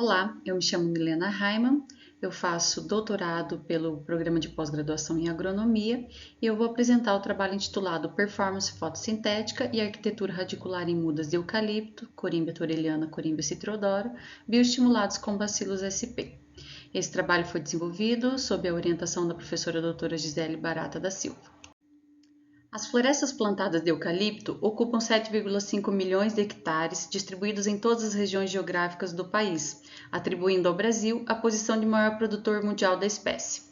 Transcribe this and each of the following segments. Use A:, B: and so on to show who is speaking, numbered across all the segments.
A: Olá, eu me chamo Milena Raimann, eu faço doutorado pelo Programa de Pós-Graduação em Agronomia e eu vou apresentar o trabalho intitulado Performance Fotossintética e Arquitetura Radicular em Mudas de Eucalipto, Corímbia thoreliana, Corímbia citrodora, bioestimulados com bacilos SP. Esse trabalho foi desenvolvido sob a orientação da professora doutora Gisele Barata da Silva. As florestas plantadas de eucalipto ocupam 7,5 milhões de hectares, distribuídos em todas as regiões geográficas do país, atribuindo ao Brasil a posição de maior produtor mundial da espécie.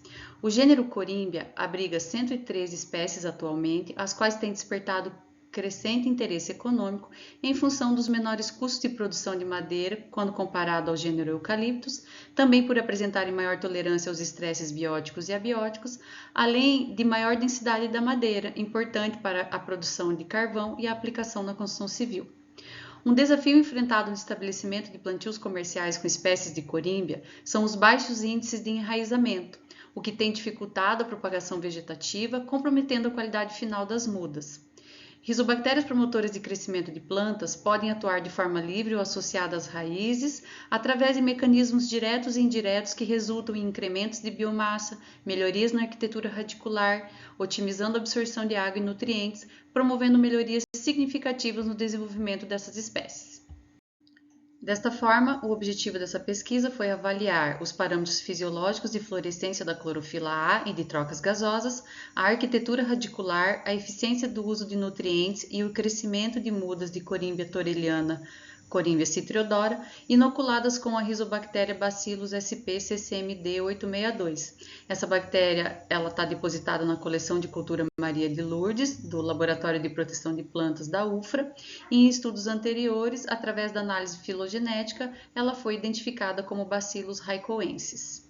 A: O gênero Corímbia abriga 113 espécies atualmente, as quais têm despertado crescente interesse econômico em função dos menores custos de produção de madeira quando comparado ao gênero Eucaliptus, também por apresentarem maior tolerância aos estresses bióticos e abióticos, além de maior densidade da madeira, importante para a produção de carvão e a aplicação na construção civil. Um desafio enfrentado no estabelecimento de plantios comerciais com espécies de corímbia são os baixos índices de enraizamento, o que tem dificultado a propagação vegetativa, comprometendo a qualidade final das mudas. Rizobactérias promotoras de crescimento de plantas podem atuar de forma livre ou associada às raízes, através de mecanismos diretos e indiretos que resultam em incrementos de biomassa, melhorias na arquitetura radicular, otimizando a absorção de água e nutrientes, promovendo melhorias significativas no desenvolvimento dessas espécies. Desta forma, o objetivo dessa pesquisa foi avaliar os parâmetros fisiológicos de fluorescência da clorofila A e de trocas gasosas, a arquitetura radicular, a eficiência do uso de nutrientes e o crescimento de mudas de Corímbia thoreliana, Corímbia citrodora, inoculadas com a Rizobacteria Bacillus sp CCMD 862. Essa bactéria está depositada na coleção de cultura Maria de Lourdes, do Laboratório de Proteção de Plantas da UFRA, e em estudos anteriores, através da análise filogenética, ela foi identificada como Bacillus raicoensis.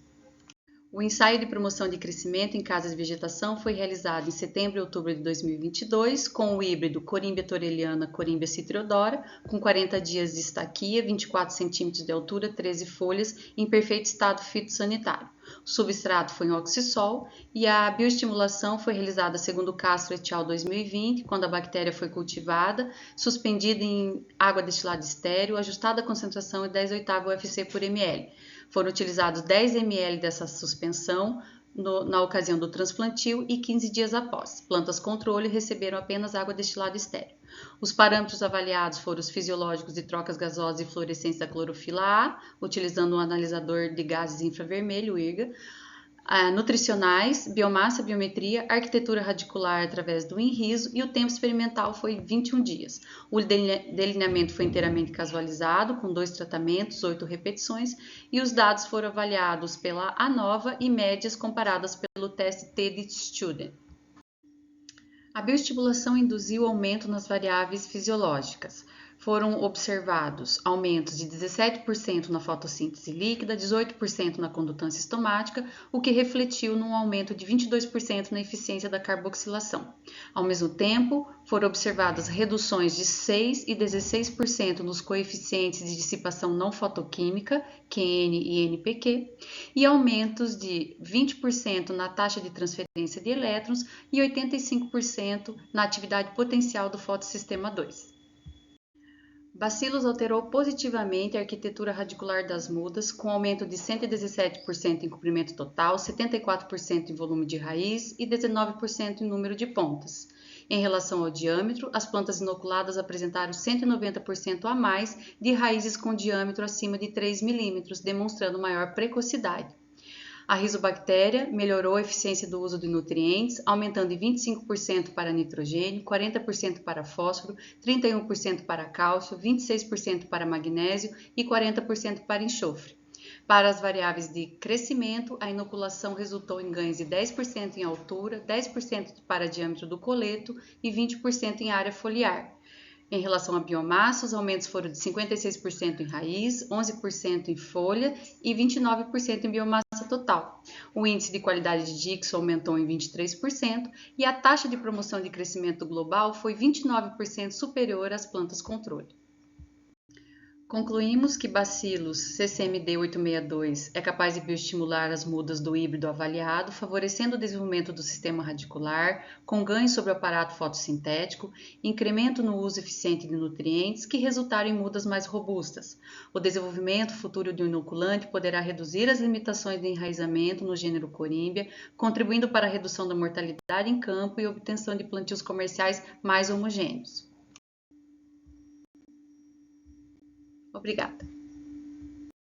A: O ensaio de promoção de crescimento em casas de vegetação foi realizado em setembro e outubro de 2022 com o híbrido Corímbia thoreliana, Corímbia citrodora, com 40 dias de estaquia, 24 cm de altura, 13 folhas, em perfeito estado fitossanitário. O substrato foi em oxissol e a bioestimulação foi realizada segundo Castro et al. 2020, quando a bactéria foi cultivada, suspendida em água destilada estéril, ajustada a concentração em 10/8 UFC por ml. Foram utilizados 10 ml dessa suspensão na ocasião do transplantio e 15 dias após. Plantas controle receberam apenas água destilada estéril. Os parâmetros avaliados foram os fisiológicos de trocas gasosas e fluorescência da clorofila A, utilizando um analisador de gases infravermelho, o IRGA, nutricionais, biomassa, biometria, arquitetura radicular através do enriso e o tempo experimental foi 21 dias. O delineamento foi inteiramente casualizado, com 2 tratamentos, 8 repetições, e os dados foram avaliados pela ANOVA e médias comparadas pelo teste TED-Student. A bioestimulação induziu aumento nas variáveis fisiológicas. Foram observados aumentos de 17% na fotossíntese líquida, 18% na condutância estomática, o que refletiu num aumento de 22% na eficiência da carboxilação. Ao mesmo tempo, foram observadas reduções de 6% e 16% nos coeficientes de dissipação não fotoquímica, QN e NPQ, e aumentos de 20% na taxa de transferência de elétrons e 85% na atividade potencial do fotossistema 2. Bacillus alterou positivamente a arquitetura radicular das mudas, com aumento de 117% em comprimento total, 74% em volume de raiz e 19% em número de pontas. Em relação ao diâmetro, as plantas inoculadas apresentaram 190% a mais de raízes com diâmetro acima de 3 mm, demonstrando maior precocidade. A rizobactéria melhorou a eficiência do uso de nutrientes, aumentando em 25% para nitrogênio, 40% para fósforo, 31% para cálcio, 26% para magnésio e 40% para enxofre. Para as variáveis de crescimento, a inoculação resultou em ganhos de 10% em altura, 10% para diâmetro do coleto e 20% em área foliar. Em relação à biomassa, os aumentos foram de 56% em raiz, 11% em folha e 29% em biomassa total. O índice de qualidade de Dixon aumentou em 23% e a taxa de promoção de crescimento global foi 29% superior às plantas controle. Concluímos que Bacillus CCMD 862 é capaz de bioestimular as mudas do híbrido avaliado, favorecendo o desenvolvimento do sistema radicular, com ganho sobre o aparato fotossintético, incremento no uso eficiente de nutrientes que resultaram em mudas mais robustas. O desenvolvimento futuro do inoculante poderá reduzir as limitações de enraizamento no gênero Corymbia, contribuindo para a redução da mortalidade em campo e obtenção de plantios comerciais mais homogêneos. Obrigada.